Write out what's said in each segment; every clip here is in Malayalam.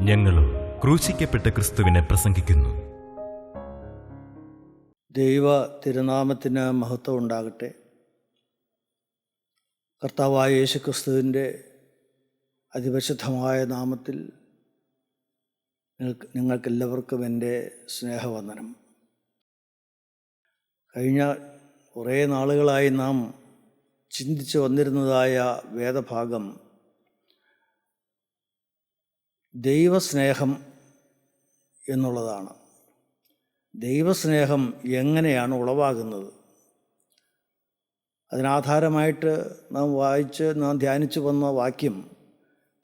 ഞങ്ങളും ക്രൂശിക്കപ്പെട്ട ക്രിസ്തുവിനെ പ്രസംഗിക്കുന്നു. ദൈവ തിരുനാമത്തിന് മഹത്വം ഉണ്ടാകട്ടെ. കർത്താവായ യേശുക്രിസ്തുവിൻ്റെ അതിപരിശുദ്ധമായ നാമത്തിൽ നിങ്ങൾക്കെല്ലാവർക്കും എൻ്റെ സ്നേഹവന്ദനം. കഴിഞ്ഞ കുറേ നാളുകളായി നാം ചിന്തിച്ചു വന്നിരുന്നതായ വേദഭാഗം ദൈവസ്നേഹം എന്നുള്ളതാണ്. ദൈവസ്നേഹം എങ്ങനെയാണ് ഉളവാകുന്നത്? അതിനാധാരമായിട്ട് നാം ധ്യാനിച്ചു വന്ന വാക്യം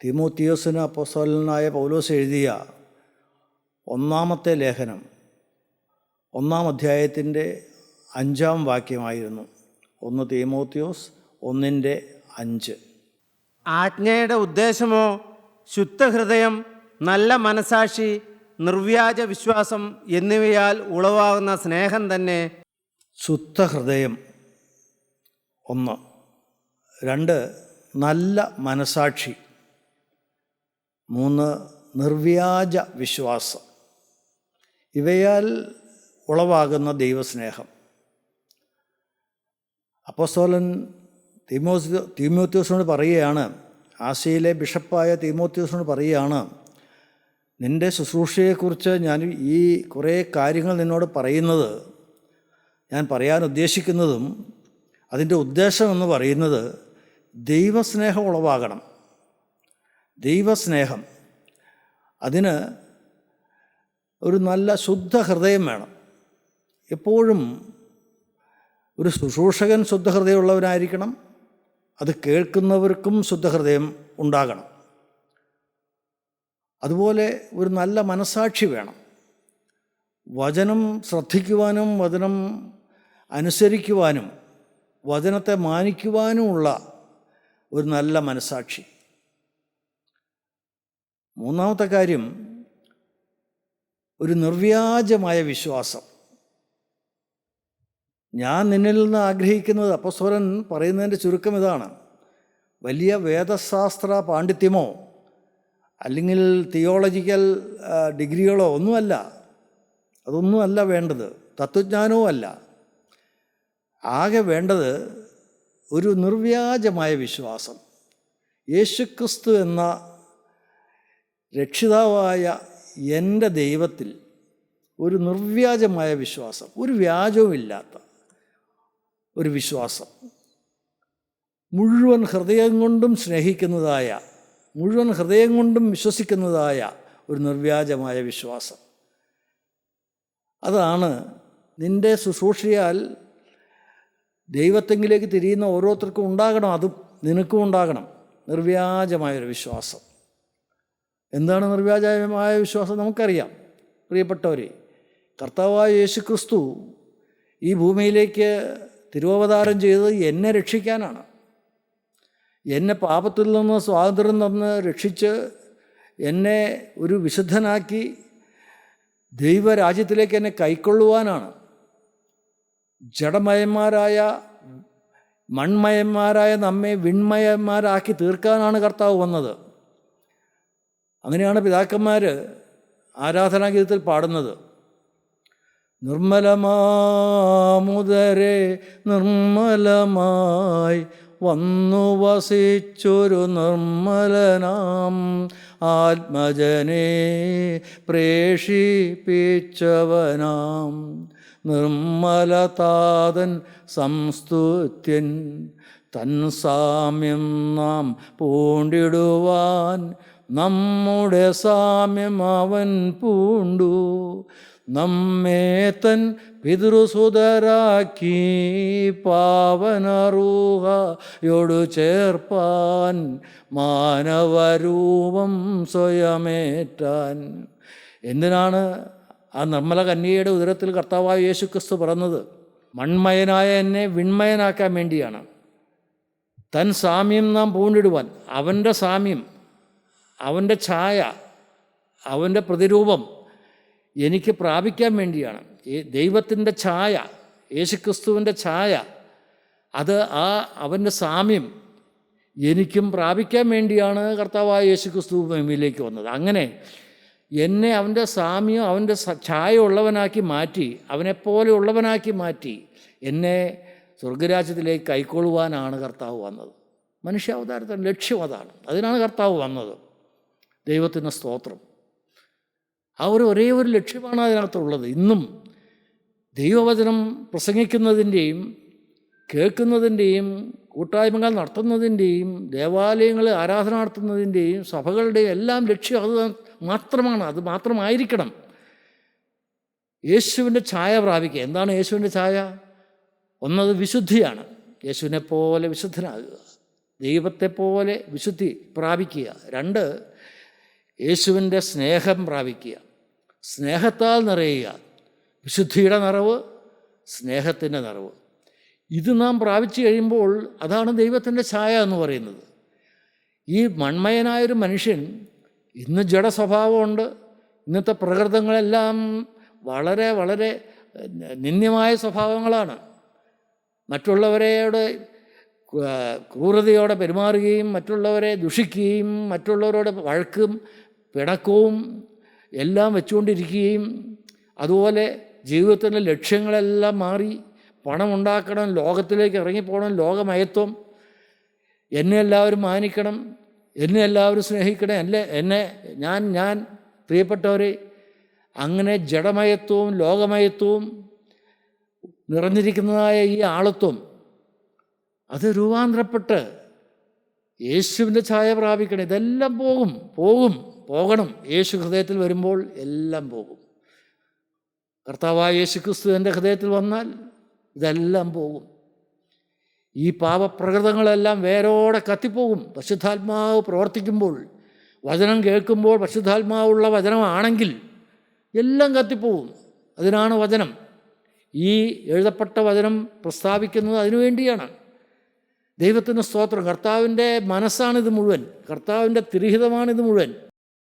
തീമോത്തിയോസിന് അപ്പോസ്തലനായ പൗലോസ് എഴുതിയ ഒന്നാമത്തെ ലേഖനം 1-ാം അധ്യായത്തിൻ്റെ 5-ാം വാക്യമായിരുന്നു. 1 തീമോത്തിയോസ് 1:5. ആജ്ഞയുടെ ഉദ്ദേശമോ ശുദ്ധഹൃദയം, നല്ല മനസാക്ഷി, നിർവ്യാജ വിശ്വാസം എന്നിവയാൽ ഉളവാകുന്ന സ്നേഹം തന്നെ. ശുദ്ധഹൃദയം 1, 2 നല്ല മനസാക്ഷി, 3 നിർവ്യാജ വിശ്വാസം. ഇവയാൽ ഉളവാകുന്ന ദൈവസ്നേഹം. അപ്പോസ്തലൻ തീമോത്തിയോസിനോട് പറയുകയാണ്, ആസിയയിലെ ബിഷപ്പായ തീമോത്തിയോസിനോട് പറയുകയാണ്, നിൻ്റെ ശുശ്രൂഷയെക്കുറിച്ച് ഞാൻ ഈ കുറേ കാര്യങ്ങൾ നിന്നോട് പറയുന്നത്, ഞാൻ പറയാൻ ഉദ്ദേശിക്കുന്നതും അതിൻ്റെ ഉദ്ദേശമെന്ന് പറയുന്നത് ദൈവസ്നേഹം ഉളവാകണം. ദൈവസ്നേഹം, അതിന് ഒരു നല്ല ശുദ്ധ ഹൃദയം വേണം. എപ്പോഴും ഒരു ശുശ്രൂഷകൻ ശുദ്ധഹൃദയമുള്ളവനായിരിക്കണം. അത് കേൾക്കുന്നവർക്കും ശുദ്ധഹൃദയം ഉണ്ടാകണം. അതുപോലെ ഒരു നല്ല മനസാക്ഷി വേണം. വചനം ശ്രദ്ധിക്കുവാനും വചനം അനുസരിക്കുവാനും വചനത്തെ മാനിക്കുവാനുമുള്ള ഒരു നല്ല മനസാക്ഷി. 3-ാമത്തെ കാര്യം ഒരു നിർവ്യാജമായ വിശ്വാസം. ഞാൻ നിന്നിൽ നിന്ന് ആഗ്രഹിക്കുന്നത്, അപ്പോസ്തലൻ പറയുന്നതിൻ്റെ ചുരുക്കം ഇതാണ്, വലിയ വേദശാസ്ത്ര പാണ്ഡിത്യമോ അല്ലെങ്കിൽ തിയോളജിക്കൽ ഡിഗ്രികളോ ഒന്നുമല്ല. അതൊന്നുമല്ല വേണ്ടത്. തത്വജ്ഞാനവും അല്ല. ആകെ വേണ്ടത് ഒരു നിർവ്യാജമായ വിശ്വാസം. യേശുക്രിസ്തു എന്ന രക്ഷിതാവായ എൻ്റെ ദൈവത്തിൽ ഒരു നിർവ്യാജമായ വിശ്വാസം, ഒരു വ്യാജവുമില്ലാത്ത ഒരു വിശ്വാസം, മുഴുവൻ ഹൃദയം കൊണ്ടും സ്നേഹിക്കുന്നതായ, മുഴുവൻ ഹൃദയം കൊണ്ടും വിശ്വസിക്കുന്നതായ ഒരു നിർവ്യാജമായ വിശ്വാസം. അതാണ് നിൻ്റെ ശുശ്രൂഷയാൽ ദൈവത്തെങ്കിലേക്ക് തിരിയുന്ന ഓരോരുത്തർക്കും ഉണ്ടാകണം. അതും നിനക്കും ഉണ്ടാകണം. നിർവ്യാജമായൊരു വിശ്വാസം. എന്താണ് നിർവ്യാജമായ വിശ്വാസം? നമുക്കറിയാം പ്രിയപ്പെട്ടവരെ. കർത്താവായ യേശുക്രിസ്തു ഈ ഭൂമിയിലേക്ക് തിരുവവതാരം ചെയ്തത് എന്നെ രക്ഷിക്കാനാണ്. എന്നെ പാപത്തിൽ നിന്ന് സ്വാതന്ത്ര്യം തന്ന് രക്ഷിച്ച് എന്നെ ഒരു വിശുദ്ധനാക്കി ദൈവരാജ്യത്തിലേക്ക് എന്നെ കൈക്കൊള്ളുവാനാണ്. ജഡമയന്മാരായ മൺമയന്മാരായ നമ്മെ വിൺമയന്മാരാക്കി തീർക്കാനാണ് കർത്താവ് വന്നത്. അങ്ങനെയാണ് പിതാക്കന്മാർ ആരാധനാഗീതത്തിൽ പാടുന്നത്. നിർമ്മലമാമുദരെ നിർമ്മലമായി വന്നു വസിച്ചൊരു നിർമ്മലനാം ആത്മജനെ പ്രേഷിപ്പിച്ചവനാം നിർമ്മലതാതൻ സംസ്തുത്യൻ തൻ സാമ്യം നാം പൂണ്ടിടുവാൻ നമ്മുടെ സാമ്യം അവൻ പൂണ്ടു. നമ്മെ തൻ പിതൃസുതരാക്കി പാവനറൂഹയോടു ചേർപ്പാൻ മാനവരൂപം സ്വയമേറ്റാൻ. എന്തിനാണ് ആ നിർമ്മല കന്യകയുടെ ഉദരത്തിൽ കർത്താവായ യേശുക്രിസ്തു പിറന്നത്? മൺമയനായ എന്നെ വിൺമയനാക്കാൻ വേണ്ടിയാണ്. തൻ സാമ്യം നാം പൂണ്ടിടുവാൻ, അവൻ്റെ സാമ്യം, അവൻ്റെ ഛായ, അവൻ്റെ പ്രതിരൂപം എനിക്ക് പ്രാപിക്കാൻ വേണ്ടിയാണ്. ദൈവത്തിൻ്റെ ഛായ, യേശുക്രിസ്തുവിൻ്റെ ഛായ, അത് അവൻ്റെ സാമ്യം എനിക്കും പ്രാപിക്കാൻ വേണ്ടിയാണ് കർത്താവായ യേശുക്രിസ്തു ഭൂമിയിലേക്ക് വന്നത്. അങ്ങനെ എന്നെ അവൻ്റെ സാമ്യം അവൻ്റെ ഛായ ഉള്ളവനാക്കി മാറ്റി, അവനെപ്പോലെ ഉള്ളവനാക്കി മാറ്റി എന്നെ സ്വർഗരാജ്യത്തിലേക്ക് കൈക്കൊള്ളുവാനാണ് കർത്താവ് വന്നത്. മനുഷ്യാവതാരത്തിൻ്റെ ലക്ഷ്യം അതാണ്. അതിനാണ് കർത്താവ് വന്നത്. ദൈവത്തിന് സ്തോത്രം. ആ ഒരേ ഒരു ലക്ഷ്യമാണ് അതിനകത്തുള്ളത്. ഇന്നും ദൈവവചനം പ്രസംഗിക്കുന്നതിൻ്റെയും കേൾക്കുന്നതിൻ്റെയും കൂട്ടായ്മകൾ നടത്തുന്നതിൻ്റെയും ദേവാലയങ്ങളിൽ ആരാധന നടത്തുന്നതിൻ്റെയും സഭകളുടെയും എല്ലാം ലക്ഷ്യം അത് മാത്രമാണ്. അത് മാത്രമായിരിക്കണം. യേശുവിൻ്റെ ഛായ പ്രാപിക്കുക. എന്താണ് യേശുവിൻ്റെ ഛായ? ഒന്നത് വിശുദ്ധിയാണ്. യേശുവിനെ പോലെ വിശുദ്ധനാകുക, ദൈവത്തെപ്പോലെ വിശുദ്ധി പ്രാപിക്കുക. 2, യേശുവിൻ്റെ സ്നേഹം പ്രാപിക്കുക, സ്നേഹത്താൽ നിറയുക. വിശുദ്ധിയുടെ നിറവ്, സ്നേഹത്തിൻ്റെ നിറവ്. ഇത് നാം പ്രാപിച്ചു കഴിയുമ്പോൾ അതാണ് ദൈവത്തിൻ്റെ ഛായ എന്ന് പറയുന്നത്. ഈ മൺമയനായൊരു മനുഷ്യൻ ഇന്ന് ജഡസ്വഭാവമുണ്ട്. ഇന്നത്തെ പ്രകൃതങ്ങളെല്ലാം വളരെ വളരെ നിന്ദ്യമായ സ്വഭാവങ്ങളാണ്. മറ്റുള്ളവരോട് ക്രൂരതയോടെ പെരുമാറുകയും മറ്റുള്ളവരെ ദുഷിക്കുകയും മറ്റുള്ളവരോട് വഴക്കും പിണക്കവും എല്ലാം വെച്ചുകൊണ്ടിരിക്കുകയും, അതുപോലെ ജീവിതത്തിൻ്റെ ലക്ഷ്യങ്ങളെല്ലാം മാറി പണമുണ്ടാക്കണം, ലോകത്തിലേക്ക് ഇറങ്ങിപ്പോകണം, ലോകമയത്വം, എന്നെ എല്ലാവരും മാനിക്കണം, എന്നെ എല്ലാവരും സ്നേഹിക്കണം, എന്നെ ഞാൻ പ്രിയപ്പെട്ടവരെ, അങ്ങനെ ജഡമയത്വവും ലോകമയത്വവും നിറഞ്ഞിരിക്കുന്നതായ ഈ ആളത്വം അത് രൂപാന്തരപ്പെട്ട് യേശുവിൻ്റെ ഛായ പ്രാപിക്കണം. ഇതെല്ലാം പോകണം. യേശു ഹൃദയത്തിൽ വരുമ്പോൾ എല്ലാം പോകും. കർത്താവായ യേശു ക്രിസ്തു എൻ്റെ ഹൃദയത്തിൽ വന്നാൽ ഇതെല്ലാം പോകും. ഈ പാപപ്രകൃതങ്ങളെല്ലാം വേരോടെ കത്തിപ്പോകും. പരിശുദ്ധാത്മാവ് പ്രവർത്തിക്കുമ്പോൾ, വചനം കേൾക്കുമ്പോൾ പരിശുദ്ധാത്മാവുള്ള വചനമാണെങ്കിൽ എല്ലാം കത്തിപ്പോകും. അതിനാണ് വചനം. ഈ എഴുതപ്പെട്ട വചനം പ്രസ്താവിക്കുന്നത് അതിനുവേണ്ടിയാണ്. ദൈവത്തിന് സ്തോത്രം. കർത്താവിൻ്റെ മനസ്സാണിത് മുഴുവൻ, കർത്താവിൻ്റെ തിരുഹിതമാണിത് മുഴുവൻ.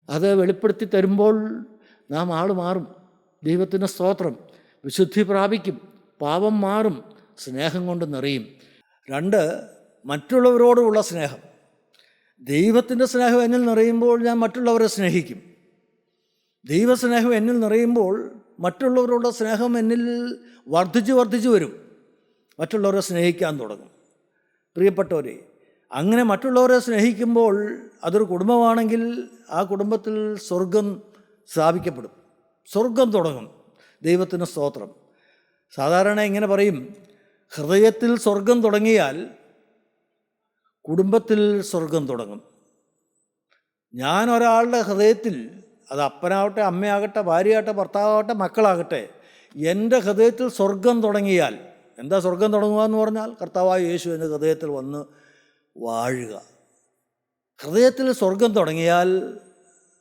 അത് വെളിപ്പെടുത്തി തരുമ്പോൾ നാം ആൾ മാറും. ദൈവത്തിന് സ്തോത്രം. വിശുദ്ധി പ്രാപിക്കും, പാപം മാറും, സ്നേഹം കൊണ്ട് നിറയും. 2, മറ്റുള്ളവരോടുള്ള സ്നേഹം. ദൈവത്തിൻ്റെ സ്നേഹം എന്നിൽ നിറയുമ്പോൾ ഞാൻ മറ്റുള്ളവരെ സ്നേഹിക്കും. ദൈവസ്നേഹം എന്നിൽ നിറയുമ്പോൾ മറ്റുള്ളവരോടുള്ള സ്നേഹം എന്നിൽ വർദ്ധിച്ചു വരും. മറ്റുള്ളവരെ സ്നേഹിക്കാൻ തുടങ്ങും. പ്രിയപ്പെട്ടവരെ, അങ്ങനെ മറ്റുള്ളവരെ സ്നേഹിക്കുമ്പോൾ അതൊരു കുടുംബമാണെങ്കിൽ ആ കുടുംബത്തിൽ സ്വർഗം സ്ഥാപിക്കപ്പെടും, സ്വർഗം തുടങ്ങും. ദൈവത്തിന് സ്തോത്രം. സാധാരണ ഇങ്ങനെ പറയും, ഹൃദയത്തിൽ സ്വർഗം തുടങ്ങിയാൽ കുടുംബത്തിൽ സ്വർഗം തുടങ്ങും. ഞാൻ ഒരാളുടെ ഹൃദയത്തിൽ, അത് അപ്പനാവട്ടെ, അമ്മയാകട്ടെ, ഭാര്യയാകട്ടെ, ഭർത്താവട്ടെ, മക്കളാകട്ടെ, എൻ്റെ ഹൃദയത്തിൽ സ്വർഗം തുടങ്ങിയാൽ, എന്താ സ്വർഗം തുടങ്ങുക എന്ന് പറഞ്ഞാൽ കർത്താവായ യേശു എൻ്റെ ഹൃദയത്തിൽ വന്ന് വാഴുക. ഹൃദയത്തിൽ സ്വർഗം തുടങ്ങിയാൽ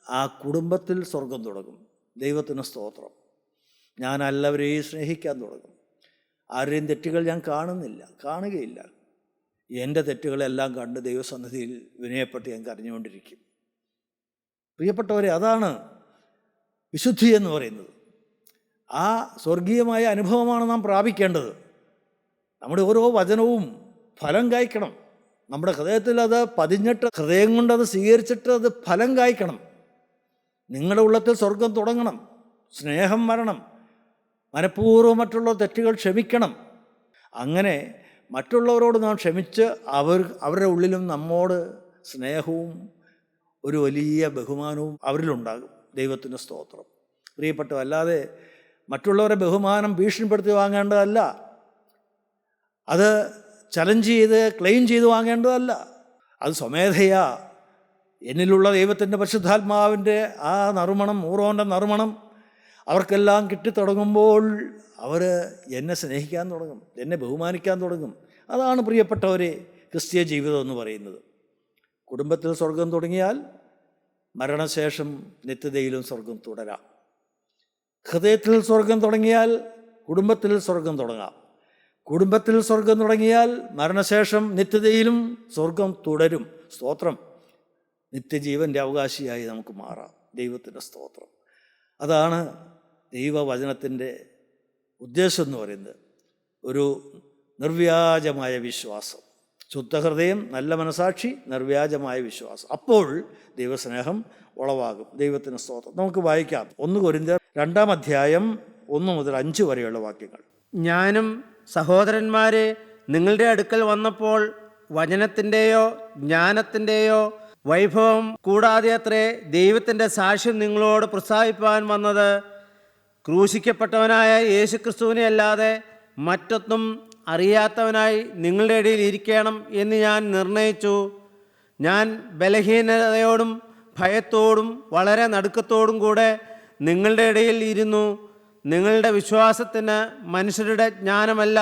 ആ കുടുംബത്തിൽ സ്വർഗം തുടങ്ങും. ദൈവത്തിന് സ്തോത്രം. ഞാൻ എല്ലാവരെയും സ്നേഹിക്കാൻ തുടങ്ങും. ആരുടെയും തെറ്റുകൾ ഞാൻ കാണുകയില്ല. എൻ്റെ തെറ്റുകളെല്ലാം കണ്ട് ദൈവസന്നിധിയിൽ വിനയപ്പെട്ട് ഞാൻ കരഞ്ഞുകൊണ്ടിരിക്കും. പ്രിയപ്പെട്ടവരെ, അതാണ് വിശുദ്ധി എന്ന് പറയുന്നത്. ആ സ്വർഗീയമായ അനുഭവമാണ് നാം പ്രാപിക്കേണ്ടത്. നമ്മുടെ ഓരോ വചനവും ഫലം കായ്ക്കണം. നമ്മുടെ ഹൃദയത്തിൽ അത് പതിഞ്ഞിട്ട്, ഹൃദയം കൊണ്ട് അത് സ്വീകരിച്ചിട്ട് അത് ഫലം കായ്ക്കണം. നിങ്ങളുടെ ഉള്ളത്തിൽ സ്വർഗം തുടങ്ങണം. സ്നേഹം വരണം. മനഃപൂർവ്വം മറ്റുള്ള തെറ്റുകൾ ക്ഷമിക്കണം. അങ്ങനെ മറ്റുള്ളവരോട് നാം ക്ഷമിച്ച് അവരുടെ ഉള്ളിലും നമ്മോട് സ്നേഹവും ഒരു വലിയ ബഹുമാനവും അവരിലുണ്ടാകും. ദൈവത്തിന് സ്തോത്രം. പ്രിയപ്പെട്ട, അല്ലാതെ മറ്റുള്ളവരെ ബഹുമാനം ഭീഷണിപ്പെടുത്തി വാങ്ങേണ്ടതല്ല, അത് ചലഞ്ച് ചെയ്ത് ക്ലെയിം ചെയ്ത് വാങ്ങേണ്ടതല്ല. അത് സ്വമേധയാ എന്നിലുള്ള ദൈവത്തിൻ്റെ പരിശുദ്ധാത്മാവിൻ്റെ ആ നറുമണം, ഊറോൻ്റെ നറുമണം അവർക്കെല്ലാം കിട്ടിത്തുടങ്ങുമ്പോൾ അവർ എന്നെ സ്നേഹിക്കാൻ തുടങ്ങും, എന്നെ ബഹുമാനിക്കാൻ തുടങ്ങും. അതാണ് പ്രിയപ്പെട്ടവരെ ക്രിസ്തീയ ജീവിതം എന്ന് പറയുന്നത്. കുടുംബത്തിൽ സ്വർഗം തുടങ്ങിയാൽ മരണശേഷം നിത്യതയിലും സ്വർഗം തുടരാം. ഹൃദയത്തിൽ സ്വർഗം തുടങ്ങിയാൽ കുടുംബത്തിൽ സ്വർഗം തുടങ്ങാം. കുടുംബത്തിൽ സ്വർഗം തുടങ്ങിയാൽ മരണശേഷം നിത്യതയിലും സ്വർഗം തുടരും. സ്തോത്രം. നിത്യജീവൻ്റെ അവകാശിയായി നമുക്ക് മാറാം. ദൈവത്തിൻ്റെ സ്തോത്രം. അതാണ് ദൈവവചനത്തിൻ്റെ ഉദ്ദേശം എന്ന് പറയുന്നത്. ഒരു നിർവ്യാജമായ വിശ്വാസം, ശുദ്ധഹൃദയം, നല്ല മനസാക്ഷി, നിർവ്യാജമായ വിശ്വാസം. അപ്പോൾ ദൈവസ്നേഹം ഉളവാകും. ദൈവത്തിന് സ്തോത്രം. നമുക്ക് വായിക്കാം 1 കൊരിന്ത്യർ 2 അധ്യായം 1 മുതൽ 5 വരെയുള്ള വാക്യങ്ങൾ. ഞാനും സഹോദരന്മാരെ നിങ്ങളുടെ അടുക്കൽ വന്നപ്പോൾ വചനത്തിൻ്റെയോ ജ്ഞാനത്തിൻ്റെയോ വൈഭവം കൂടാതെ അത്രേ ദൈവത്തിൻ്റെ സാക്ഷ്യം നിങ്ങളോട് പ്രസ്താവിപ്പാൻ വന്നത്. ക്രൂശിക്കപ്പെട്ടവനായ യേശുക്രിസ്തുവിനെ അല്ലാതെ മറ്റൊന്നും അറിയാത്തവനായി നിങ്ങളുടെ ഇടയിൽ ഇരിക്കണം എന്ന് ഞാൻ നിർണയിച്ചു. ഞാൻ ബലഹീനതയോടും ഭയത്തോടും വളരെ നടുക്കത്തോടും കൂടെ നിങ്ങളുടെ ഇടയിൽ ഇരുന്നു. നിങ്ങളുടെ വിശ്വാസത്തിന് മനുഷ്യരുടെ ജ്ഞാനമല്ല,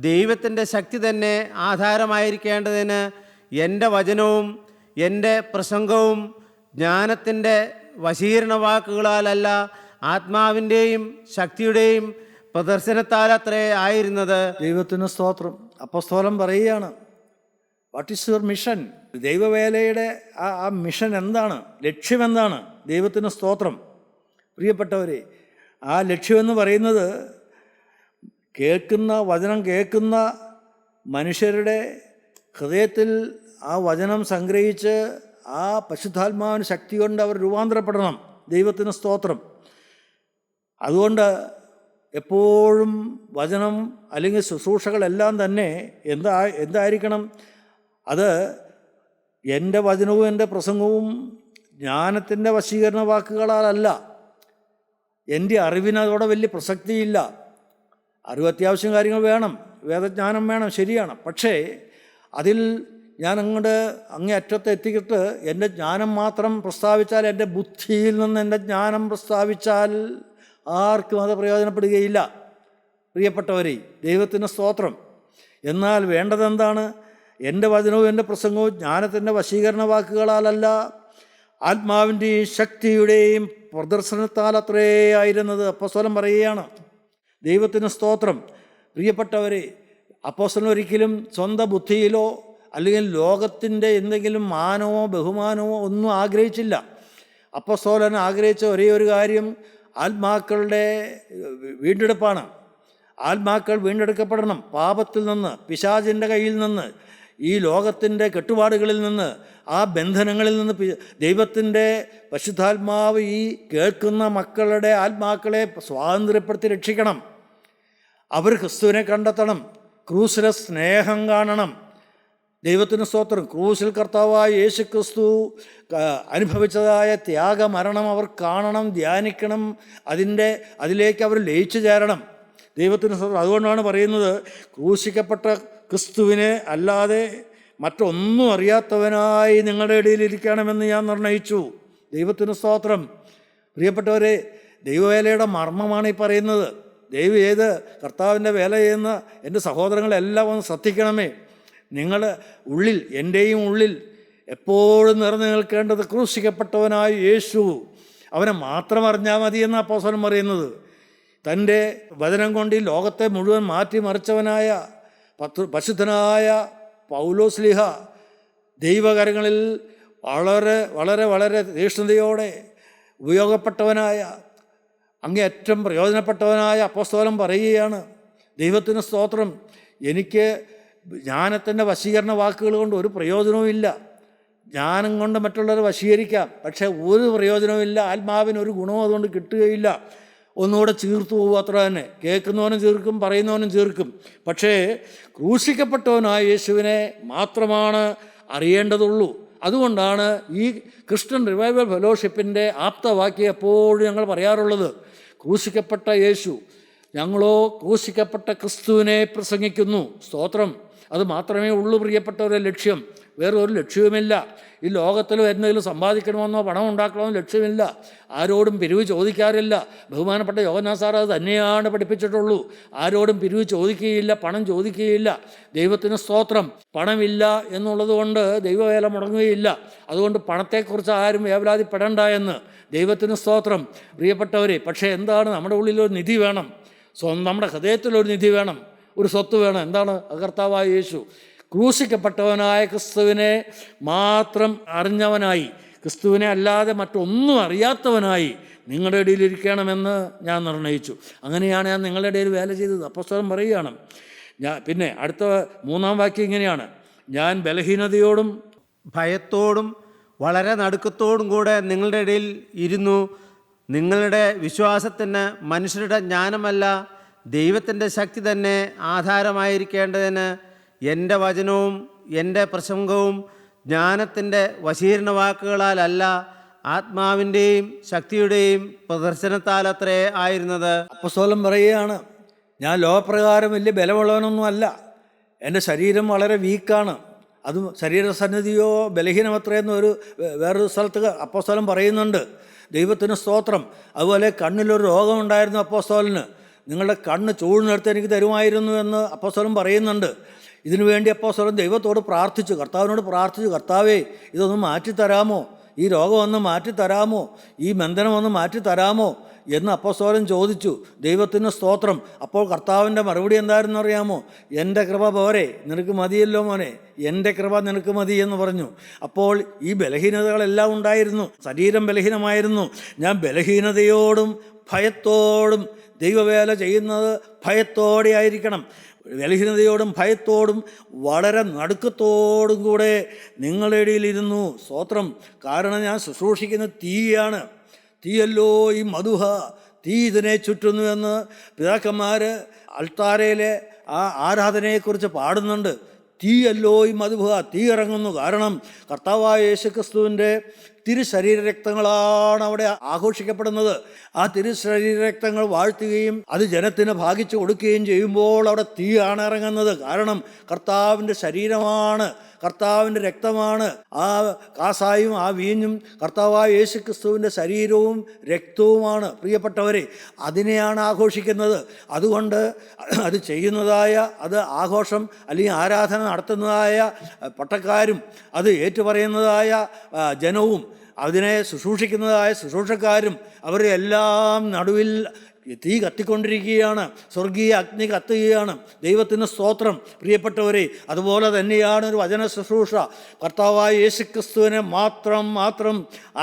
ദൈവത്തിൻ്റെ ശക്തി തന്നെ ആധാരമായിരിക്കേണ്ടതിന് എൻ്റെ വചനവും എൻ്റെ പ്രസംഗവും ജ്ഞാനത്തിൻ്റെ വശീകരണ വാക്കുകളാലല്ല, ആത്മാവിൻ്റെയും ശക്തിയുടെയും പ്രദർശനത്താലത്രേ ആയിരുന്നത്. ദൈവത്തിന് സ്തോത്രം. അപ്പോസ്തലൻ പറയുകയാണ്, വാട്ട് ഈസ് യുവർ മിഷൻ? ദൈവവേലയുടെ ആ മിഷൻ എന്താണ്? ലക്ഷ്യമെന്താണ്? ദൈവത്തിന് സ്തോത്രം. പ്രിയപ്പെട്ടവരെ, ആ ലക്ഷ്യമെന്ന് പറയുന്നത് വചനം കേൾക്കുന്ന മനുഷ്യരുടെ ഹൃദയത്തിൽ ആ വചനം സംഗ്രഹിച്ച് ആ പരിശുദ്ധാത്മാവിന് ശക്തി കൊണ്ട് അവർ രൂപാന്തരപ്പെടണം. ദൈവത്തിന് സ്തോത്രം. അതുകൊണ്ട് എപ്പോഴും വചനം അല്ലെങ്കിൽ ശുശ്രൂഷകളെല്ലാം തന്നെ എന്തായിരിക്കണം? അത് എൻ്റെ വചനവും എൻ്റെ പ്രസംഗവും ജ്ഞാനത്തിൻ്റെ വശീകരണ വാക്കുകളാലല്ല. എൻ്റെ അറിവിന് അതോടെ വലിയ പ്രസക്തിയില്ല. അറിവ് അത്യാവശ്യം കാര്യങ്ങൾ വേണം, വേദജ്ഞാനം വേണം, ശരിയാണ്. പക്ഷേ അതിൽ ഞാൻ അങ്ങേ അറ്റത്ത് എത്തിയിട്ട് എൻ്റെ ജ്ഞാനം മാത്രം പ്രസ്താവിച്ചാൽ, എൻ്റെ ബുദ്ധിയിൽ നിന്ന് എൻ്റെ ജ്ഞാനം പ്രസ്താവിച്ചാൽ ആർക്കും അത് പ്രയോജനപ്പെടുകയില്ല. പ്രിയപ്പെട്ടവരെ, ദൈവത്തിന് സ്തോത്രം. എന്നാൽ വേണ്ടതെന്താണ്? എൻ്റെ വചനവും എൻ്റെ പ്രസംഗവും ജ്ഞാനത്തിൻ്റെ വശീകരണ വാക്കുകളാലല്ല, ആത്മാവിൻ്റെയും ശക്തിയുടെയും പ്രദർശനത്താൽ അത്രേ ആയിരുന്നത്. അപ്പോസ്തലൻ പറയുകയാണ്. ദൈവത്തിന് സ്തോത്രം. പ്രിയപ്പെട്ടവരെ, അപ്പോസ്തലൻ ഒരിക്കലും സ്വന്തം ബുദ്ധിയിലോ അല്ലെങ്കിൽ ലോകത്തിൻ്റെ എന്തെങ്കിലും മാനമോ ബഹുമാനമോ ഒന്നും ആഗ്രഹിച്ചില്ല. അപ്പോസ്തലൻ ആഗ്രഹിച്ച ഒരേ ഒരു കാര്യം ആത്മാക്കളുടെ വീണ്ടെടുപ്പാണ്. ആത്മാക്കൾ വീണ്ടെടുക്കപ്പെടണം പാപത്തിൽ നിന്ന്, പിശാചിൻ്റെ കയ്യിൽ നിന്ന്, ഈ ലോകത്തിൻ്റെ കെട്ടുപാടുകളിൽ നിന്ന്, ആ ബന്ധനങ്ങളിൽ നിന്ന് ദൈവത്തിൻ്റെ പരിശുദ്ധാത്മാവ് ഈ കേൾക്കുന്ന മക്കളുടെ ആത്മാക്കളെ സ്വാതന്ത്ര്യപ്പെടുത്തി രക്ഷിക്കണം. അവർ ക്രിസ്തുവിനെ കണ്ടെത്തണം, ക്രൂസിലെ സ്നേഹം കാണണം. ദൈവത്തിന് സ്തോത്രം. ക്രൂസിൽ കർത്താവായ യേശു ക്രിസ്തു അനുഭവിച്ചതായ ത്യാഗമരണം അവർ കാണണം, ധ്യാനിക്കണം, അതിലേക്ക് അവർ ലയിച്ചു ചേരണം. ദൈവത്തിന് സ്തോത്രം. അതുകൊണ്ടാണ് പറയുന്നത്, ക്രൂശിക്കപ്പെട്ട ക്രിസ്തുവിനെ അല്ലാതെ മറ്റൊന്നും അറിയാത്തവനായി നിങ്ങളുടെ ഇടയിലിരിക്കണമെന്ന് ഞാൻ നിർണയിച്ചു. ദൈവത്തിന് സ്തോത്രം. പ്രിയപ്പെട്ടവരെ, ദൈവവേലയുടെ മർമ്മമാണ് ഈ പറയുന്നത്. ദൈവം ഏത് കർത്താവിൻ്റെ വേല ചെയ്യുന്ന എൻ്റെ സഹോദരങ്ങളെല്ലാം ഒന്ന് ശ്രദ്ധിക്കണമേ. നിങ്ങൾ ഉള്ളിൽ, എൻ്റെയും ഉള്ളിൽ എപ്പോഴും നിറഞ്ഞു നിൽക്കേണ്ടത് ക്രൂശിക്കപ്പെട്ടവനായ യേശു, അവനെ മാത്രം അറിഞ്ഞാൽ മതിയെന്ന് അപ്പോസ്തലൻ പറയുന്നത്. തൻ്റെ വചനം കൊണ്ട് ഈ ലോകത്തെ മുഴുവൻ മാറ്റിമറിച്ചവനായ പരിശുദ്ധനായ പൗലോസ്ലീഹ ദൈവകരങ്ങളിൽ വളരെ വളരെ വളരെ തീക്ഷ്ണതയോടെ ഉപയോഗപ്പെട്ടവനായ, അങ്ങേയറ്റം പ്രയോജനപ്പെട്ടവനായ അപ്പോസ്തലൻ പറയുകയാണ്, ദൈവത്തിന് സ്തോത്രം, എനിക്ക് ജ്ഞാനത്തിൻ്റെ വശീകരണ വാക്കുകൾ കൊണ്ട് ഒരു പ്രയോജനവുമില്ല. ജ്ഞാനം കൊണ്ട് മറ്റുള്ളവരെ വശീകരിക്കാം, പക്ഷേ ഒരു പ്രയോജനവുമില്ല. ആത്മാവിന് ഒരു ഗുണവും അതുകൊണ്ട് കിട്ടുകയില്ല. ഒന്നുകൂടെ ചീർത്തു പോകും, അത്ര തന്നെ. കേൾക്കുന്നവനും ചീർക്കും, പറയുന്നവനും ചീർക്കും. പക്ഷേ ക്രൂശിക്കപ്പെട്ടവനായ യേശുവിനെ മാത്രമാണ് അറിയേണ്ടതുള്ളൂ. അതുകൊണ്ടാണ് ഈ ക്രിസ്ത്യൻ റിവൈവൽ ഫെലോഷിപ്പിൻ്റെ ആപ്തവാക്യം എപ്പോഴും ഞങ്ങൾ പറയാറുള്ളത്, ക്രൂശിക്കപ്പെട്ട യേശു, ഞങ്ങളോ ക്രൂശിക്കപ്പെട്ട ക്രിസ്തുവിനെ പ്രസംഗിക്കുന്നു. സ്തോത്രം. അത് മാത്രമേ ഉള്ളൂ പ്രിയപ്പെട്ടവരുടെ ലക്ഷ്യം. വേറെ ഒരു ലക്ഷ്യവുമില്ല. ഈ ലോകത്തിൽ എന്തെങ്കിലും സമ്പാദിക്കണമെന്നോ പണം ഉണ്ടാക്കണമെന്നോ ലക്ഷ്യമില്ല. ആരോടും പിരിവ് ചോദിക്കാറില്ല. ബഹുമാനപ്പെട്ട യോഹന്നാൻ സാർ അത് തന്നെയാണ് പഠിപ്പിച്ചിട്ടുള്ളൂ. ആരോടും പിരിവ് ചോദിക്കുകയില്ല, പണം ചോദിക്കുകയില്ല. ദൈവത്തിന് സ്തോത്രം. പണമില്ല എന്നുള്ളത് കൊണ്ട് ദൈവവേല മുടങ്ങുകയില്ല. അതുകൊണ്ട് പണത്തെക്കുറിച്ച് ആരും വേവലാതിപ്പെടേണ്ട എന്ന്. ദൈവത്തിന് സ്തോത്രം. പ്രിയപ്പെട്ടവരെ, പക്ഷേ എന്താണ്, നമ്മുടെ ഉള്ളിലൊരു നിധി വേണം. നമ്മുടെ ഹൃദയത്തിലൊരു നിധി വേണം, ഒരു സ്വത്ത് വേണം. എന്താണ്? കർത്താവായ യേശു. ക്രൂശിക്കപ്പെട്ടവനായ ക്രിസ്തുവിനെ മാത്രം അറിഞ്ഞവനായി, ക്രിസ്തുവിനെ അല്ലാതെ മറ്റൊന്നും അറിയാത്തവനായി നിങ്ങളുടെ ഇടയിലിരിക്കണമെന്ന് ഞാൻ നിർണയിച്ചു. അങ്ങനെയാണ് ഞാൻ നിങ്ങളുടെ ഇടയിൽ വേല ചെയ്തത്. അപ്പോസ്തലൻ പറയുകയാണ്. പിന്നെ അടുത്ത 3-ാം വാക്യം ഇങ്ങനെയാണ്, ഞാൻ ബലഹീനതയോടും ഭയത്തോടും വളരെ നടുക്കത്തോടും കൂടെ നിങ്ങളുടെ ഇടയിൽ ഇരുന്നു. നിങ്ങളുടെ വിശ്വാസത്തിന് മനുഷ്യരുടെ ജ്ഞാനമല്ല, ദൈവത്തിൻ്റെ ശക്തി തന്നെ ആധാരമായിരിക്കേണ്ടതിന് എൻ്റെ വചനവും എൻ്റെ പ്രസംഗവും ജ്ഞാനത്തിൻ്റെ വശീകരണ വാക്കുകളാലല്ല, ആത്മാവിൻ്റെയും ശക്തിയുടെയും പ്രദർശനത്താലത്രേ ആയിരുന്നത്. അപ്പോസ്തലൻ പറയുകയാണ്, ഞാൻ ലോകപ്രകാരം വലിയ ബലമുള്ളവനൊന്നും അല്ല, എൻ്റെ ശരീരം വളരെ വീക്കാണ്, അതും ശരീരസന്നിധിയോ ബലഹീനമത്രയെന്ന് വേറൊരു സ്ഥലത്ത് അപ്പോസ്തലൻ പറയുന്നുണ്ട്. ദൈവത്തിന് സ്തോത്രം. അതുപോലെ കണ്ണിലൊരു രോഗമുണ്ടായിരുന്നു അപ്പോസ്തലന്, നിങ്ങളുടെ കണ്ണ് ചൂഴ്ന്നെടുത്ത് എനിക്ക് തരുമായിരുന്നു എന്ന് അപ്പോസ്തലൻ പറയുന്നുണ്ട്. ഇതിനുവേണ്ടി അപ്പോസ്തലൻ ദൈവത്തോട് പ്രാർത്ഥിച്ചു, കർത്താവിനോട് പ്രാർത്ഥിച്ചു, കർത്താവേ ഇതൊന്ന് മാറ്റിത്തരാമോ, ഈ രോഗം ഒന്ന് മാറ്റിത്തരാമോ, ഈ ബന്ധനം ഒന്ന് മാറ്റിത്തരാമോ എന്ന് അപ്പോസ്തലൻ ചോദിച്ചു. ദൈവത്തിന് സ്തോത്രം. അപ്പോൾ കർത്താവിൻ്റെ മറുപടി എന്തായിരുന്നു അറിയാമോ? എൻ്റെ കൃപ പോരെ, നിനക്ക് മതിയല്ലോ മോനെ, എൻ്റെ കൃപ നിനക്ക് മതി എന്ന് പറഞ്ഞു. അപ്പോൾ ഈ ബലഹീനതകളെല്ലാം ഉണ്ടായിരുന്നു, ശരീരം ബലഹീനമായിരുന്നു. ഞാൻ ബലഹീനതയോടും ഭയത്തോടും, ദൈവവേല ചെയ്യുന്നത് ഭയത്തോടെ ആയിരിക്കണം, ബലഹീനതയോടും ഭയത്തോടും വളരെ നടുക്കത്തോടും കൂടെ നിങ്ങളുടെ ഇടയിലിരുന്നു. സ്തോത്രം. കാരണം ഞാൻ ശുശ്രൂഷിക്കുന്ന തീയാണ്, തീയല്ലോ ഈ മധുഹ, തീ ഇതിനെ ചുറ്റുന്നു എന്ന് പിതാക്കന്മാർ അൾത്താരയിലെ ആ ആരാധനയെക്കുറിച്ച് പാടുന്നുണ്ട്. തീയല്ലോ ഈ മധുഹ, തീ ഇറങ്ങുന്നു. കാരണം കർത്താവായ യേശുക്രിസ്തുവിൻ്റെ തിരുശരീരരക്തങ്ങളാണ് അവിടെ ആഘോഷിക്കപ്പെടുന്നത്. ആ തിരുശരീരരക്തങ്ങൾ വാഴ്ത്തുകയും അത് ജനത്തിന് ഭാഗിച്ചു കൊടുക്കുകയും ചെയ്യുമ്പോൾ അവിടെ തീയാണ് ഇറങ്ങുന്നത്. കാരണം കർത്താവിൻ്റെ ശരീരമാണ്, കർത്താവിൻ്റെ രക്തമാണ്. ആ കാസായും ആ വീഞ്ഞും കർത്താവായ യേശുക്രിസ്തുവിൻ്റെ ശരീരവും രക്തവുമാണ്. പ്രിയപ്പെട്ടവരെ, അതിനെയാണ് ആഘോഷിക്കുന്നത്. അതുകൊണ്ട് അത് ചെയ്യുന്നതായ, അത് ആഘോഷം അല്ലെങ്കിൽ ആരാധന നടത്തുന്നതായ പട്ടക്കാരും അത് ഏറ്റുപറയുന്നതായ ജനവും അതിനെ ശുശ്രൂഷിക്കുന്നതായ ശുശ്രൂഷക്കാരും അവരുടെ എല്ലാം നടുവിൽ തീ കത്തിക്കൊണ്ടിരിക്കുകയാണ്, സ്വർഗീയ അഗ്നി കത്തുകയാണ്. ദൈവത്തിന് സ്തോത്രം. പ്രിയപ്പെട്ടവരെ, അതുപോലെ തന്നെയാണ് ഒരു വചന ശുശ്രൂഷ. കർത്താവായ യേശുക്രിസ്തുവിനെ മാത്രം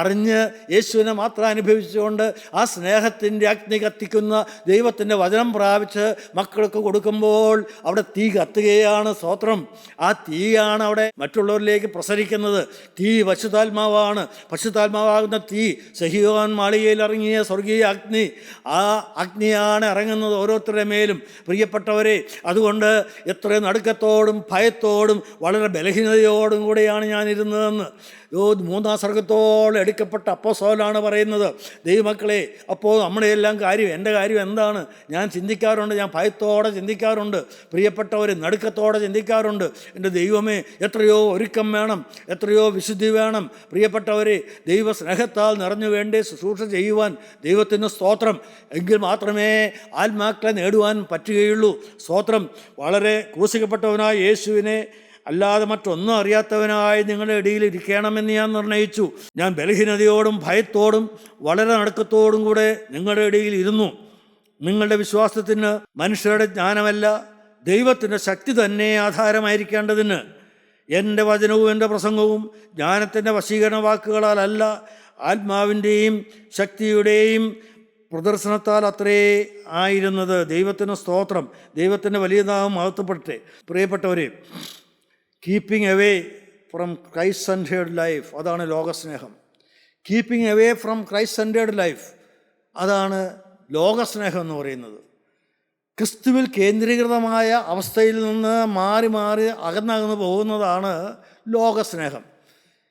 അറിഞ്ഞ് യേശുവിനെ മാത്രം അനുഭവിച്ചുകൊണ്ട് ആ സ്നേഹത്തിൻ്റെ അഗ്നി കത്തിക്കുന്ന ദൈവത്തിൻ്റെ വചനം പ്രാപിച്ച് മക്കൾക്ക് കൊടുക്കുമ്പോൾ അവിടെ തീ കത്തുകയാണ്. സ്തോത്രം. ആ തീയാണ് അവിടെ മറ്റുള്ളവരിലേക്ക് പ്രസരിക്കുന്നത്. തീ പരിശുദ്ധാത്മാവാണ്. പരിശുദ്ധാത്മാവാകുന്ന തീ സഹീയോൻ മാളികയിൽ ഇറങ്ങിയ സ്വർഗീയ അഗ്നി, ആ അഗ്നിയാണ് ഇറങ്ങുന്നത് ഓരോരുത്തരുടെ മേലും. പ്രിയപ്പെട്ടവരെ, അതുകൊണ്ട് എത്ര നടുക്കത്തോടും ഭയത്തോടും വളരെ ബലഹീനതയോടും കൂടെയാണ് ഞാൻ ഇരുന്നതെന്ന് മൂന്നാം സർഗത്തോളം എടുക്കപ്പെട്ട അപ്പോസ്തലനാണ് പറയുന്നത്. ദൈവമക്കളെ, അപ്പോൾ നമ്മുടെ എല്ലാം കാര്യം, എൻ്റെ കാര്യം എന്താണ്? ഞാൻ ചിന്തിക്കാറുണ്ട്, ഞാൻ ഭയത്തോടെ ചിന്തിക്കാറുണ്ട്, പ്രിയപ്പെട്ടവർ, നടുക്കത്തോടെ ചിന്തിക്കാറുണ്ട്. എൻ്റെ ദൈവമേ, എത്രയോ ഒരുക്കം വേണം, എത്രയോ വിശുദ്ധി വേണം. പ്രിയപ്പെട്ടവരെ, ദൈവ സ്നേഹത്താൽ നിറഞ്ഞു വേണ്ടേ ശുശ്രൂഷ ചെയ്യുവാൻ. ദൈവത്തിന് സ്തോത്രം. എങ്കിൽ മാത്രമേ ആത്മാക്കളെ നേടുവാൻ പറ്റുകയുള്ളൂ. സ്തോത്രം. വളരെ ക്രൂശിക്കപ്പെട്ടവനായ യേശുവിനെ അല്ലാതെ മറ്റൊന്നും അറിയാത്തവനായി നിങ്ങളുടെ ഇടയിൽ ഇരിക്കണമെന്ന് ഞാൻ നിർണയിച്ചു. ഞാൻ ബലഹീനതയോടും ഭയത്തോടും വളരെ നടുക്കത്തോടും കൂടെ നിങ്ങളുടെ ഇടയിൽ ഇരുന്നു. നിങ്ങളുടെ വിശ്വാസത്തിന് മനുഷ്യരുടെ ജ്ഞാനമല്ല, ദൈവത്തിൻ്റെ ശക്തി തന്നെ ആധാരമായിരിക്കേണ്ടതിന് എൻ്റെ വചനവും എൻ്റെ പ്രസംഗവും ജ്ഞാനത്തിൻ്റെ വശീകരണ വാക്കുകളാലല്ല, ആത്മാവിൻ്റെയും ശക്തിയുടെയും പ്രദർശനത്താൽ അത്രേ ആയിരുന്നത്. ദൈവത്തിന് സ്തോത്രം. ദൈവത്തിൻ്റെ വലിയ നാമം മഹത്വപ്പെടട്ടെ. പ്രിയപ്പെട്ടവരെ, keeping away from Christ centred life, അതാണ് ലോകസ്നേഹം. Keeping away from Christ centred life, അതാണ് ലോകസ്നേഹം എന്ന് പറയുന്നത്. ക്രിസ്തുവിൽ കേന്ദ്രീകൃതമായ അവസ്ഥയിൽ നിന്ന് മാറി അകന്നകന്നു പോകുന്നതാണ് ലോകസ്നേഹം.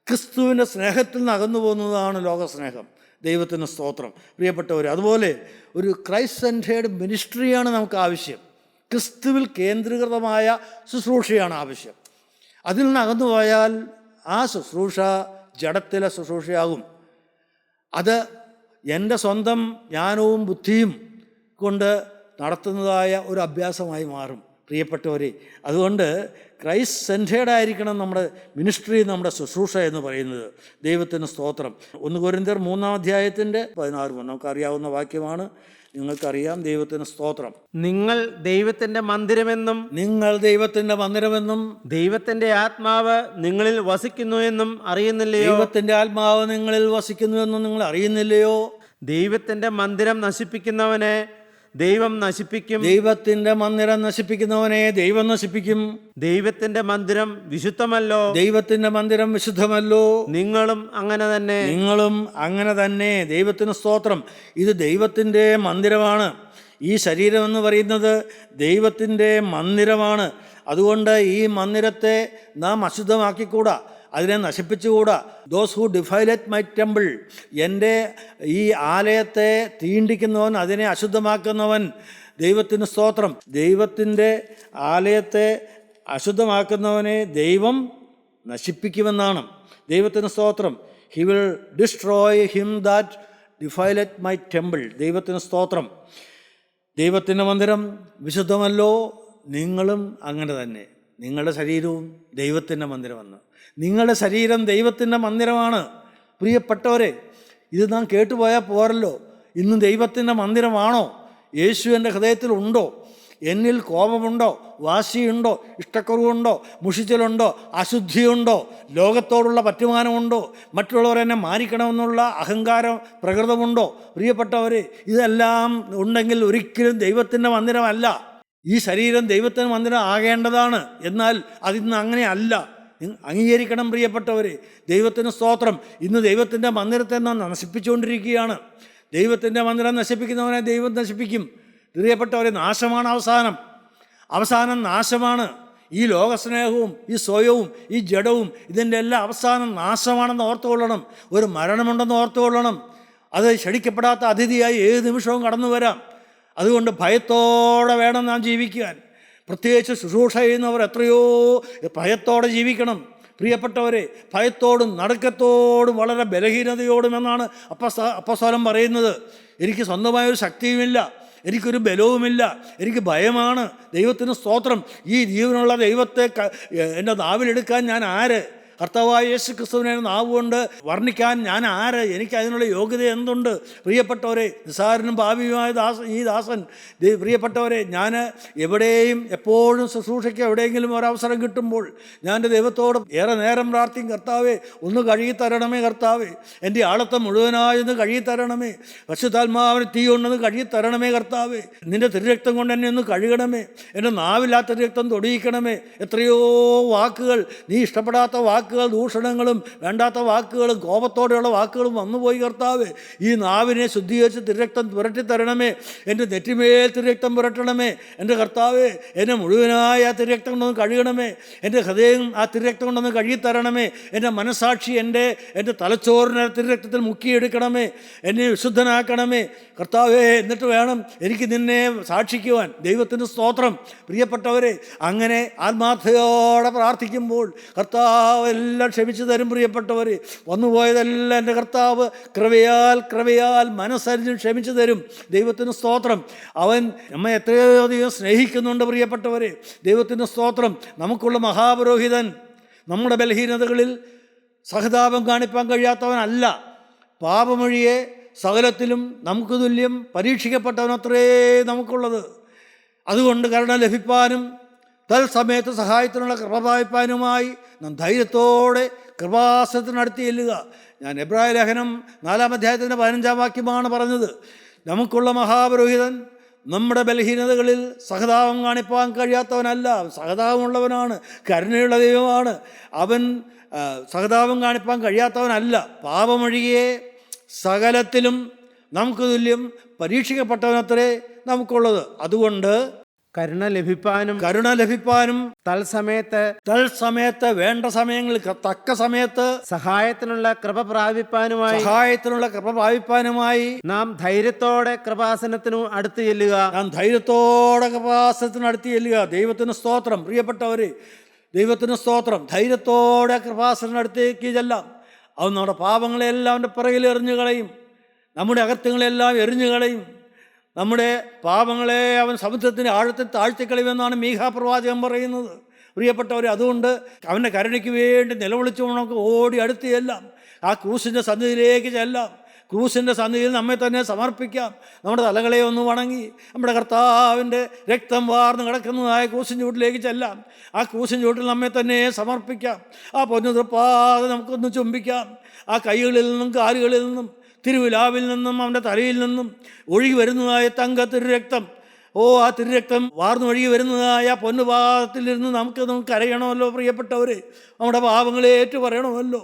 ക്രിസ്തുവിൻ്റെ സ്നേഹത്തിൽ നിന്ന് അകന്നു പോകുന്നതാണ് ലോകസ്നേഹം. ദൈവത്തിന് സ്തോത്രം. പ്രിയപ്പെട്ടവർ, അതുപോലെ ഒരു ക്രൈസ്റ്റ് സെൻറ്റേർഡ് മിനിസ്ട്രിയാണ് നമുക്ക് ആവശ്യം. ക്രിസ്തുവിൽ കേന്ദ്രീകൃതമായ ശുശ്രൂഷയാണ് ആവശ്യം. അതിൽ നിന്ന് അകന്നു പോയാൽ ആ ശുശ്രൂഷ ജഡത്തിലെ ശുശ്രൂഷയാകും. അത് എൻ്റെ സ്വന്തം ജ്ഞാനവും ബുദ്ധിയും കൊണ്ട് നടത്തുന്നതായ ഒരു അഭ്യാസമായി മാറും. പ്രിയപ്പെട്ടവരെ, അതുകൊണ്ട് ക്രൈസ്റ്റ് സെൻറ്റേർഡ് ആയിരിക്കണം നമ്മുടെ മിനിസ്ട്രി, നമ്മുടെ ശുശ്രൂഷ എന്ന് പറയുന്നത്. ദൈവത്തിന് സ്തോത്രം. 1 കൊരിന്ത്യർ 3-ാം അധ്യായത്തിൻ്റെ 16 നമുക്കറിയാവുന്ന വാക്യമാണ്, നിങ്ങൾക്കറിയാം. ദൈവത്തിന് സ്തോത്രം. നിങ്ങൾ ദൈവത്തിൻ്റെ മന്ദിരമെന്നും ദൈവത്തിൻ്റെ ആത്മാവ് നിങ്ങളിൽ വസിക്കുന്നു എന്നും അറിയുന്നില്ലയോ? ദൈവത്തിൻ്റെ ആത്മാവ് നിങ്ങളിൽ വസിക്കുന്നു എന്നും നിങ്ങൾ അറിയുന്നില്ലയോ? ദൈവത്തിൻ്റെ മന്ദിരം നശിപ്പിക്കുന്നവനെ ദൈവം നശിപ്പിക്കും. ദൈവത്തിൻ്റെ മന്ദിരം നശിപ്പിക്കുന്നവനെ ദൈവം നശിപ്പിക്കും. ദൈവത്തിന്റെ മന്ദിരം വിശുദ്ധമല്ലോ. ദൈവത്തിൻ്റെ മന്ദിരം വിശുദ്ധമല്ലോ. നിങ്ങളും അങ്ങനെ തന്നെ. നിങ്ങളും അങ്ങനെ തന്നെ. ദൈവത്തിന് സ്തോത്രം. ഇത് ദൈവത്തിൻ്റെ മന്ദിരമാണ്. ഈ ശരീരം എന്ന് പറയുന്നത് ദൈവത്തിൻ്റെ മന്ദിരമാണ്. അതുകൊണ്ട് ഈ മന്ദിരത്തെ നാം അശുദ്ധമാക്കിക്കൂടാ, അതിനെ നശിപ്പിച്ചുകൂടാ. ദോസ് ഹു ഡിഫൈലറ്റ് മൈ ടെമ്പിൾ, എൻ്റെ ഈ ആലയത്തെ തീണ്ടിക്കുന്നവൻ, അതിനെ അശുദ്ധമാക്കുന്നവൻ, ദൈവത്തിന് സ്തോത്രം, ദൈവത്തിൻ്റെ ആലയത്തെ അശുദ്ധമാക്കുന്നവനെ ദൈവം നശിപ്പിക്കുമെന്നാണ്. ദൈവത്തിന് സ്തോത്രം. He will destroy him that defiled my temple. ദൈവത്തിന് സ്തോത്രം. ദൈവത്തിൻ്റെ മന്ദിരം വിശുദ്ധമല്ലോ. നിങ്ങളും അങ്ങനെ തന്നെ. നിങ്ങളുടെ ശരീരവും ദൈവത്തിൻ്റെ മന്ദിരമെന്ന്. നിങ്ങളുടെ ശരീരം ദൈവത്തിൻ്റെ മന്ദിരമാണ്. പ്രിയപ്പെട്ടവരെ, ഇത് നാം കേട്ടുപോയാൽ പോരല്ലോ. ഇന്ന് ദൈവത്തിൻ്റെ മന്ദിരമാണോ? യേശു എൻ്റെ ഹൃദയത്തിലുണ്ടോ? എന്നിൽ കോപമുണ്ടോ? വാശിയുണ്ടോ? ഇഷ്ടക്കുറവുണ്ടോ? മുഷിച്ചലുണ്ടോ? അശുദ്ധിയുണ്ടോ? ലോകത്തോടുള്ള പറ്റുമാനമുണ്ടോ? മറ്റുള്ളവരെന്നെ മാനിക്കണമെന്നുള്ള അഹങ്കാരം പ്രകൃതമുണ്ടോ? പ്രിയപ്പെട്ടവരെ, ഇതെല്ലാം ഉണ്ടെങ്കിൽ ഒരിക്കലും ദൈവത്തിൻ്റെ മന്ദിരമല്ല. ഈ ശരീരം ദൈവത്തിൻ്റെ മന്ദിരം ആകേണ്ടതാണ്. എന്നാൽ അതിന്ന് അങ്ങനെ അല്ല. അംഗീകരിക്കണം പ്രിയപ്പെട്ടവരെ. ദൈവത്തിന് സ്തോത്രം. ഇന്ന് ദൈവത്തിൻ്റെ മന്ദിരത്തെ നാം നശിപ്പിച്ചുകൊണ്ടിരിക്കുകയാണ്. ദൈവത്തിൻ്റെ മന്ദിരം നശിപ്പിക്കുന്നവനെ ദൈവം നശിപ്പിക്കും. പ്രിയപ്പെട്ടവരെ, നാശമാണ് അവസാനം. അവസാനം നാശമാണ്. ഈ ലോകസ്നേഹവും ഈ സ്വയവും ഈ ജഡവും ഇതിൻ്റെ എല്ലാം അവസാനം നാശമാണെന്ന് ഓർത്തുകൊള്ളണം. ഒരു മരണമുണ്ടെന്ന് ഓർത്തുകൊള്ളണം. അത് ക്ഷണിക്കപ്പെടാത്ത അതിഥിയായി ഏത് നിമിഷവും കടന്നു വരാം. അതുകൊണ്ട് ഭയത്തോടെ വേണം നാം ജീവിക്കാൻ. പ്രത്യേകിച്ച് ശുശ്രൂഷ ചെയ്യുന്നവർ എത്രയോ ഭയത്തോടെ ജീവിക്കണം. പ്രിയപ്പെട്ടവരെ, ഭയത്തോടും നടുക്കത്തോടും വളരെ ബലഹീനതയോടും എന്നാണ് അപ്പസ്തലൻ പറയുന്നത്. എനിക്ക് സ്വന്തമായൊരു ശക്തിയുമില്ല, എനിക്കൊരു ബലവുമില്ല, എനിക്ക് ഭയമാണ്. ദൈവത്തിന് സ്തോത്രം. ഈ ജീവനുള്ള ദൈവത്തെ എൻ്റെ നാവിലെടുക്കാൻ ഞാൻ ആര്? കർത്താവായ യേശു ക്രിസ്തുവിനെ നാവുകൊണ്ട് വർണ്ണിക്കാൻ ഞാൻ ആര്? എനിക്ക് അതിനുള്ള യോഗ്യത എന്തുണ്ട്? പ്രിയപ്പെട്ടവരെ, നിസ്സാരനും ഭാവിയുമായ ഈ ദാസൻ, പ്രിയപ്പെട്ടവരെ, ഞാൻ എവിടെയും എപ്പോഴും ശുശ്രൂഷയ്ക്ക് എവിടെയെങ്കിലും ഒരവസരം കിട്ടുമ്പോൾ ഞാൻ എൻ്റെ ദൈവത്തോട് ഏറെ നേരം പ്രാർത്ഥിക്കും. കർത്താവേ, ഒന്ന് കഴുകിത്തരണമേ. കർത്താവേ, എൻ്റെ ആളത്തെ മുഴുവനായൊന്ന് കഴുകിത്തരണമേ. പരിശുദ്ധാത്മാവിന് തീ കൊണ്ടൊന്ന് കഴുകിത്തരണമേ. കർത്താവേ, നിൻ്റെ തിരുരക്തം കൊണ്ട് എന്നെ ഒന്ന് കഴുകണമേ. എൻ്റെ നാവില്ലാത്ത രക്തം തൊടിയിക്കണമേ. എത്രയോ വാക്കുകൾ, നീ ഇഷ്ടപ്പെടാത്ത വാക്കുകൾ, ദൂഷണങ്ങളും വേണ്ടാത്ത വാക്കുകളും കോപത്തോടെയുള്ള വാക്കുകളും വന്നുപോയി. കർത്താവ്, ഈ നാവിനെ ശുദ്ധീകരിച്ച് തിരുരക്തം പുരട്ടിത്തരണമേ. എൻ്റെ നെറ്റിമേൽ തിരുരക്തം പുരട്ടണമേ. എൻ്റെ കർത്താവ്, എന്നെ മുഴുവനായി ആ തിരുരക്തം കൊണ്ടൊന്ന് കഴുകണമേ. എൻ്റെ ഹൃദയം ആ തിരുരക്തം കൊണ്ടൊന്ന് കഴുകിത്തരണമേ. എൻ്റെ മനസാക്ഷി എൻ്റെ തലച്ചോറിനെ തിരുരക്തത്തിൽ മുക്കിയെടുക്കണമേ. എന്നെ വിശുദ്ധനാക്കണമേ കർത്താവേ. എന്നിട്ട് വേണം എനിക്ക് നിന്നെ സാക്ഷിക്കുവാൻ. ദൈവത്തിന് സ്തോത്രം. പ്രിയപ്പെട്ടവരെ, അങ്ങനെ ആത്മാർത്ഥതയോടെ പ്രാർത്ഥിക്കുമ്പോൾ കർത്താവ് എല്ലാം ക്ഷമിച്ചു തരും. പ്രിയപ്പെട്ടവർ, വന്നുപോയതെല്ലാം എൻ്റെ കർത്താവ് കൃപയാൽ മനസ്സരിഞ്ഞ് ക്ഷമിച്ചു തരും. ദൈവത്തിന് സ്തോത്രം. അവൻ നമ്മെ എത്രയോ അധികം സ്നേഹിക്കുന്നുണ്ട്. പ്രിയപ്പെട്ടവരെ, ദൈവത്തിന് സ്തോത്രം. നമുക്കുള്ള മഹാപുരോഹിതൻ നമ്മുടെ ബലഹീനതകളിൽ സഹതാപം കാണിപ്പാൻ കഴിയാത്തവനല്ല. പാപമൊഴിയെ സകലത്തിലും നമുക്ക് തുല്യം പരീക്ഷിക്കപ്പെട്ടവനത്രേ നമുക്കുള്ളത്. അതുകൊണ്ട് കരുണ ലഭിപ്പാനും തൽസമയത്ത് സഹായത്തിനുള്ള കൃപ പ്രാപിപ്പാനുമായി നാം ധൈര്യത്തോടെ കൃപാസനത്തിനടുത്ത് ചെല്ലുക. ഞാൻ എബ്രായ ലേഖനം 4-ാം അധ്യായത്തിൻ്റെ 15-ാം വാക്യമാണ് പറഞ്ഞത്. നമുക്കുള്ള മഹാപുരോഹിതൻ നമ്മുടെ ബലഹീനതകളിൽ സഹതാപം കാണിപ്പാൻ കഴിയാത്തവനല്ല, സഹതാപമുള്ളവനാണ്, കരുണയുള്ള ദൈവമാണ്. അവൻ സഹതാപം കാണിപ്പാൻ കഴിയാത്തവനല്ല. പാപമൊഴികെ സകലത്തിലും നമുക്ക് തുല്യം പരീക്ഷിക്കപ്പെട്ടവനത്രേ നമുക്കുള്ളത്. അതുകൊണ്ട് കരുണ ലഭിപ്പാനും തൽസമയത്ത് വേണ്ട സമയങ്ങളിൽ തക്ക സമയത്ത് സഹായത്തിനുള്ള കൃപ പ്രാപിപ്പാനുമായി നാം ധൈര്യത്തോടെ കൃപാസനത്തിനു അടുത്ത് ചെല്ലുക. ദൈവത്തിന് സ്തോത്രം. പ്രിയപ്പെട്ടവര്, ദൈവത്തിന് സ്തോത്രം. ധൈര്യത്തോടെ കൃപാസനത്തിനടുത്തേക്ക് ചെല്ലാം. അവൻ നമ്മുടെ പാപങ്ങളെല്ലാം അവൻ്റെ പിറകിൽ എറിഞ്ഞു കളയും. നമ്മുടെ അകത്യങ്ങളെല്ലാം എറിഞ്ഞു കളയും. നമ്മുടെ പാപങ്ങളെ അവൻ സമുദ്രത്തിൻ്റെ ആഴത്തിൽ താഴ്ത്തിക്കളയുമെന്നാണ് മീഖാ പ്രവാചകൻ പറയുന്നത്. പ്രിയപ്പെട്ടവർ, അതുകൊണ്ട് അവൻ്റെ കരുണയ്ക്ക് വേണ്ടി നിലവിളിച്ചു നമുക്ക് ഓടി അടുത്ത് ചെല്ലാം. ആ ക്രൂസിൻ്റെ സന്നിധിയിലേക്ക് ചെല്ലാം. ക്രൂസിൻ്റെ സന്നിധിയിൽ നമ്മെ തന്നെ സമർപ്പിക്കാം. നമ്മുടെ തലകളെ ഒന്ന് വണങ്ങി നമ്മുടെ കർത്താവിൻ്റെ രക്തം വാർന്ന് കിടക്കുന്നതായ ക്രൂസിൻ ചൂട്ടിലേക്ക് ചെല്ലാം. ആ ക്രൂസിൻ ചൂട്ടിൽ നമ്മെ തന്നെ സമർപ്പിക്കാം. ആ പൊന്നു തൃപ്പാതെ നമുക്കൊന്ന് ചുംബിക്കാം. ആ കൈകളിൽ നിന്നും കാലുകളിൽ നിന്നും തിരുവിലാവിൽ നിന്നും അവൻ്റെ തലയിൽ നിന്നും ഒഴുകി വരുന്നതായ തങ്ക തിരുരക്തം, ആ തിരുരക്തം വാർന്നൊഴുകി വരുന്നതായ പൊന്നുപാദത്തിൽ നിന്ന് നമുക്ക് അറിയണമല്ലോ പ്രിയപ്പെട്ടവരെ. നമ്മുടെ പാപങ്ങളെ ഏറ്റു പറയണമല്ലോ.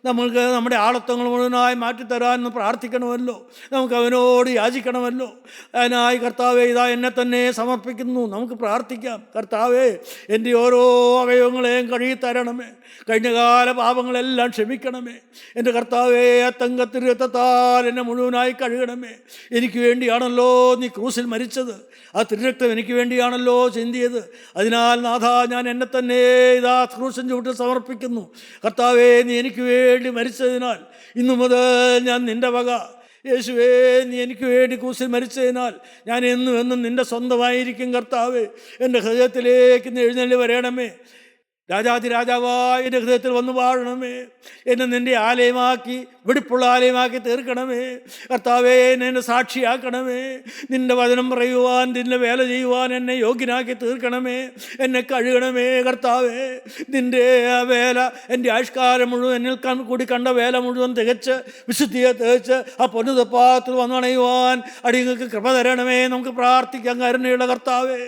നമ്മൾക്ക് നമ്മുടെ ആളത്വങ്ങൾ മുഴുവനായി മാറ്റിത്തരാമെന്ന് പ്രാർത്ഥിക്കണമല്ലോ. നമുക്ക് അവനോട് യാചിക്കണമല്ലോ. അതിനായി കർത്താവേ, ഇതാ എന്നെ തന്നെ സമർപ്പിക്കുന്നു. നമുക്ക് പ്രാർത്ഥിക്കാം. കർത്താവേ, എൻ്റെ ഓരോ അവയവങ്ങളെയും കഴുകിത്തരണമേ. കഴിഞ്ഞകാല പാപങ്ങളെല്ലാം ക്ഷമിക്കണമേ. എൻ്റെ കർത്താവേ, ആ തങ്കത്തിരുരക്തത്താൽ എന്നെ മുഴുവനായി കഴുകണമേ. എനിക്ക് വേണ്ടിയാണല്ലോ നീ ക്രൂസിൽ മരിച്ചത്. ആ തിരുരക്തം എനിക്ക് വേണ്ടിയാണല്ലോ ചിന്തിയത്. അതിനാൽ നാഥ, ഞാൻ എന്നെ തന്നെ ഇതാ ക്രൂശൻ ചുവട്ടിൽ സമർപ്പിക്കുന്നു. കർത്താവേ, നീ എനിക്ക് വേണ്ടി മരിച്ചതിനാൽ ഇന്നു മുതൽ ഞാൻ നിൻ്റെ വക. യേശുവേ, നീ എനിക്ക് വേണ്ടി ക്രൂശിൽ മരിച്ചതിനാൽ ഞാൻ എന്നും നിൻ്റെ സ്വന്തമായിരിക്കും. കർത്താവേ, എൻ്റെ ഹൃദയത്തിലേക്ക് നീ എഴുന്നള്ളി വരണമേ. രാജാതിരാജാവായ എൻ്റെ ഹൃദയത്തിൽ വന്നു വാഴണമേ. എന്നെ നിൻ്റെ ആലയമാക്കി, വെടിപ്പുള്ള ആലയമാക്കി തീർക്കണമേ. കർത്താവേ, എന്നെ സാക്ഷിയാക്കണമേ. നിൻ്റെ വചനം പറയുവാൻ, നിൻ്റെ വേല ചെയ്യുവാൻ എന്നെ യോഗ്യനാക്കി തീർക്കണമേ. എന്നെ കഴുകണമേ. കർത്താവേ, നിൻ്റെ ആ വേല, എൻ്റെ ആയുഷ്കാലം മുഴുവൻ എന്നിൽ കൂടി കണ്ട വേല മുഴുവൻ തികച്ച്, വിശുദ്ധിയെ തികച്ച് ആ പൊന്നുതപ്പാത്തിൽ വന്നണയുവാൻ അടിയങ്ങൾക്ക് കൃപ തരണമേ. നമുക്ക് പ്രാർത്ഥിക്കാം. കരുണയുള്ള കർത്താവേ,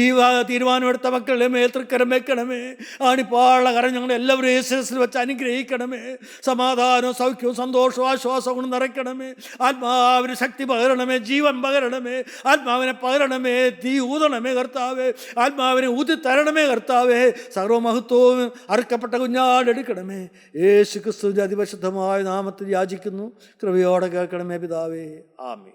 ഈ തീരുമാനമെടുത്ത മക്കളുടെ മേൽ തൃക്കരം വെക്കണമേ. ആണിപ്പാള കരം ഞങ്ങൾ എല്ലാവരും യേശുവിൽ വെച്ച് അനുഗ്രഹിക്കണമേ. സമാധാനവും സൗഖ്യവും സന്തോഷവും ആശ്വാസവും നിറയ്ക്കണമേ. ആത്മാവിന് ശക്തി പകരണമേ, ജീവൻ പകരണമേ, ആത്മാവിനെ പകരണമേ, തീ ഊതണമേ കർത്താവേ, ആത്മാവിനെ ഊതി തരണമേ കർത്താവേ. സർവമഹത്വവും അറുക്കപ്പെട്ട കുഞ്ഞാടെടുക്കണമേ. യേശു ക്രിസ്തുവിൻ്റെ അതിപരിശുദ്ധമായ നാമത്തിൽ യാചിക്കുന്നു. കൃപയോടെ കേൾക്കണമേ പിതാവേ. ആമേൻ.